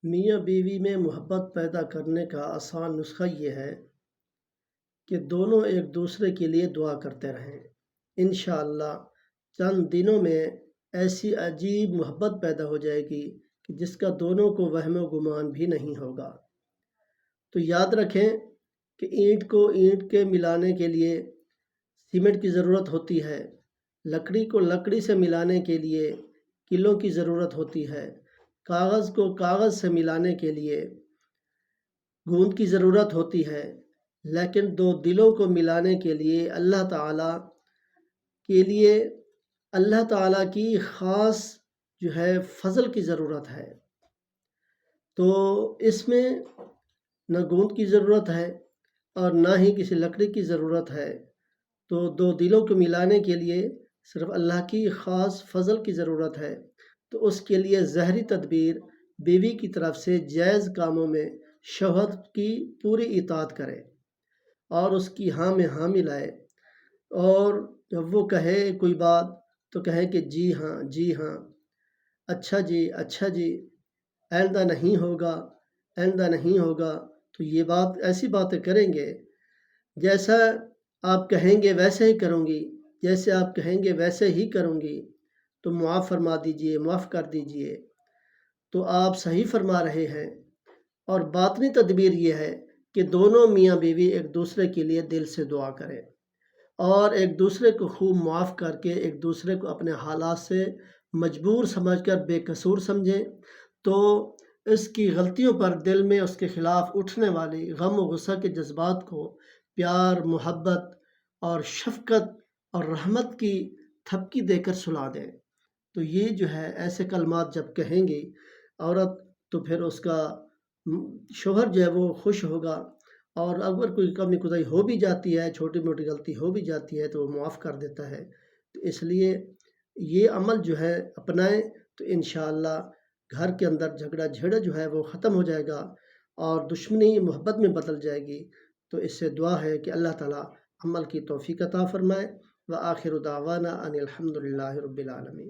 میاں بیوی میں محبت پیدا کرنے کا آسان نسخہ یہ ہے کہ دونوں ایک دوسرے کے لیے دعا کرتے رہیں۔ انشاءاللہ چند دنوں میں ایسی عجیب محبت پیدا ہو جائے گی کہ جس کا دونوں کو وہم و گمان بھی نہیں ہوگا۔ تو یاد رکھیں کہ اینٹ کو اینٹ کے ملانے کے لیے سیمنٹ کی ضرورت ہوتی ہے، لکڑی کو لکڑی سے ملانے کے لیے کلوں کی ضرورت ہوتی ہے، کاغذ کو کاغذ سے ملانے کے لیے گوند کی ضرورت ہوتی ہے، لیکن دو دلوں کو ملانے کے لیے اللہ تعالیٰ کی خاص جو ہے فضل کی ضرورت ہے۔ تو اس میں نہ گوند کی ضرورت ہے اور نہ ہی کسی لکڑی کی ضرورت ہے، تو دو دلوں کو ملانے کے لیے صرف اللہ کی خاص فضل کی ضرورت ہے۔ تو اس کے لیے ظاہری تدبیر بیوی کی طرف سے جائز کاموں میں شوہر کی پوری اطاعت کرے اور اس کی ہاں میں ہاں ملائے، اور جب وہ کہے کوئی بات تو کہے کہ جی ہاں جی ہاں، اچھا جی، آئندہ نہیں ہوگا، آئندہ نہیں ہوگا۔ تو یہ ایسی باتیں کریں گے، جیسا آپ کہیں گے ویسے ہی کروں گی، جیسے آپ کہیں گے ویسے ہی کروں گی، تو معاف فرما دیجئے، معاف کر دیجئے۔ تو آپ صحیح فرما رہے ہیں۔ اور باطنی تدبیر یہ ہے کہ دونوں میاں بیوی ایک دوسرے کے لیے دل سے دعا کریں اور ایک دوسرے کو خوب معاف کر کے ایک دوسرے کو اپنے حالات سے مجبور سمجھ کر بے قصور سمجھیں، تو اس کی غلطیوں پر دل میں اس کے خلاف اٹھنے والی غم و غصہ کے جذبات کو پیار، محبت اور شفقت اور رحمت کی تھپکی دے کر سلا دیں۔ تو یہ جو ہے ایسے کلمات جب کہیں گی عورت، تو پھر اس کا شوہر جو ہے وہ خوش ہوگا، اور اگر کوئی کمی کوتاہی ہو بھی جاتی ہے، چھوٹی موٹی غلطی ہو بھی جاتی ہے، تو وہ معاف کر دیتا ہے۔ تو اس لیے یہ عمل جو ہے اپنائیں، تو انشاءاللہ گھر کے اندر جھگڑا جھیڑا جو ہے وہ ختم ہو جائے گا اور دشمنی محبت میں بدل جائے گی۔ تو اس سے دعا ہے کہ اللہ تعالیٰ عمل کی توفیق عطا فرمائے۔ وآخر دعوانا ان الحمد للہ رب العالمین۔